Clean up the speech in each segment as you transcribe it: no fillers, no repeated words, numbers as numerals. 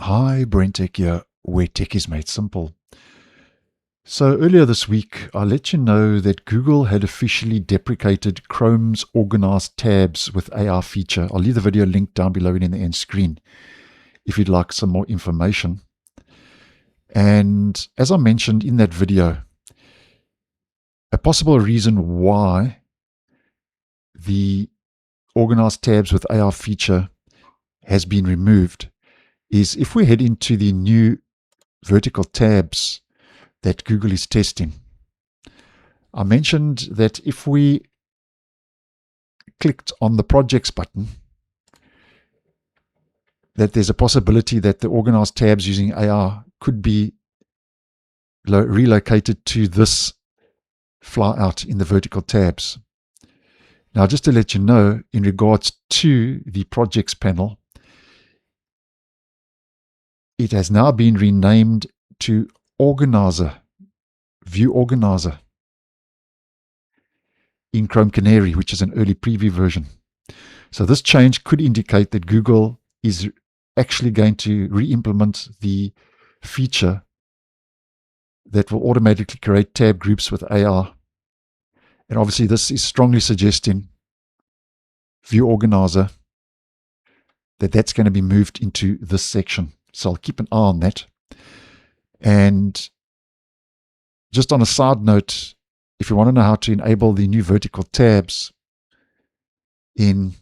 Hi, BrenTech here, where tech is made simple. So earlier this week, I let you know that Google had officially deprecated Chrome's organized tabs with AR feature. I'll leave the video link down below and in the end screen if you'd like some more information. And as I mentioned in that video, a possible reason why the organized tabs with AR feature has been removed is if we head into the new vertical tabs that Google is testing. I mentioned that if we clicked on the projects button, that there's a possibility that the organized tabs using AR could be relocated to this flyout in the vertical tabs. Now, just to let you know, in regards to the projects panel, it has now been renamed to Organizer, View Organizer in Chrome Canary, which is an early preview version. So this change could indicate that Google is actually going to re-implement the feature that will automatically create tab groups with AR. And obviously this is strongly suggesting View Organizer, that's going to be moved into this section. So I'll keep an eye on that. And just on a side note, if you want to know how to enable the new vertical tabs in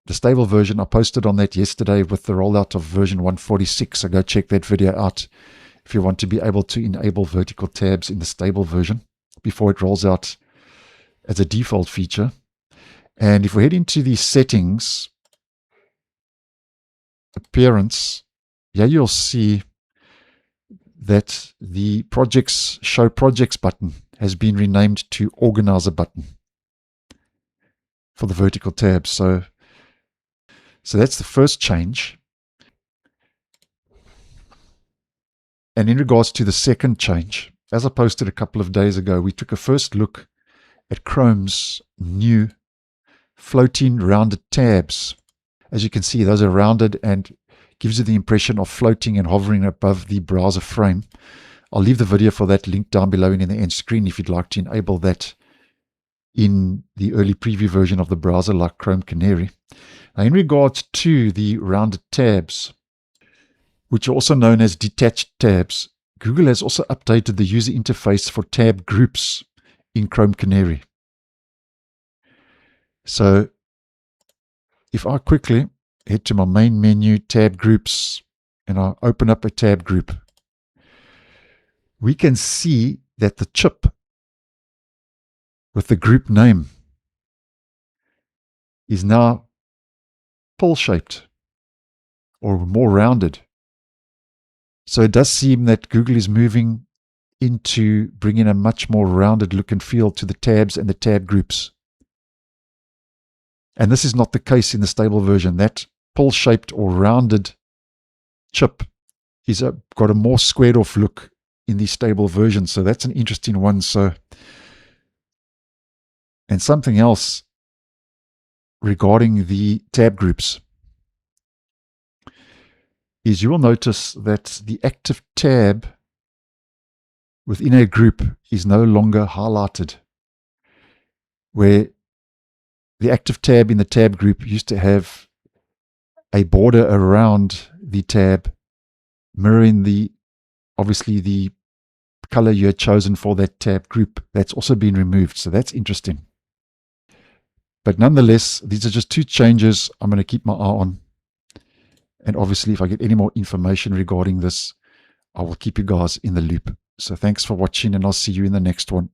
the stable version, I posted on that yesterday with the rollout of version 146. So go check that video out if you want to be able to enable vertical tabs in the stable version before it rolls out as a default feature. And if we head into the settings, appearance, here you'll see that the projects show projects button has been renamed to organizer button for the vertical tabs. So that's the first change. And in regards to the second change, as I posted a couple of days ago, we took a first look at Chrome's new floating rounded tabs. As you can see, those are rounded and gives you the impression of floating and hovering above the browser frame. I'll leave the video for that link down below and in the end screen if you'd like to enable that in the early preview version of the browser like Chrome Canary. Now, in regards to the rounded tabs, which are also known as detached tabs, Google has also updated the user interface for tab groups in Chrome Canary. So if I quickly head to my main menu, tab groups, and I open up a tab group, we can see that the chip with the group name is now pill-shaped or more rounded. So it does seem that Google is moving into bringing a much more rounded look and feel to the tabs and the tab groups. And this is not the case in the stable version. That pill-shaped or rounded chip is got a more squared off look in the stable version. So that's an interesting one. So, and something else regarding the tab groups is you will notice that the active tab within a group is no longer highlighted, where the active tab in the tab group used to have a border around the tab mirroring obviously the color you had chosen for that tab group. That's also been removed, so that's interesting. But nonetheless, these are just two changes I'm going to keep my eye on. And obviously, if I get any more information regarding this, I will keep you guys in the loop. So thanks for watching, and I'll see you in the next one.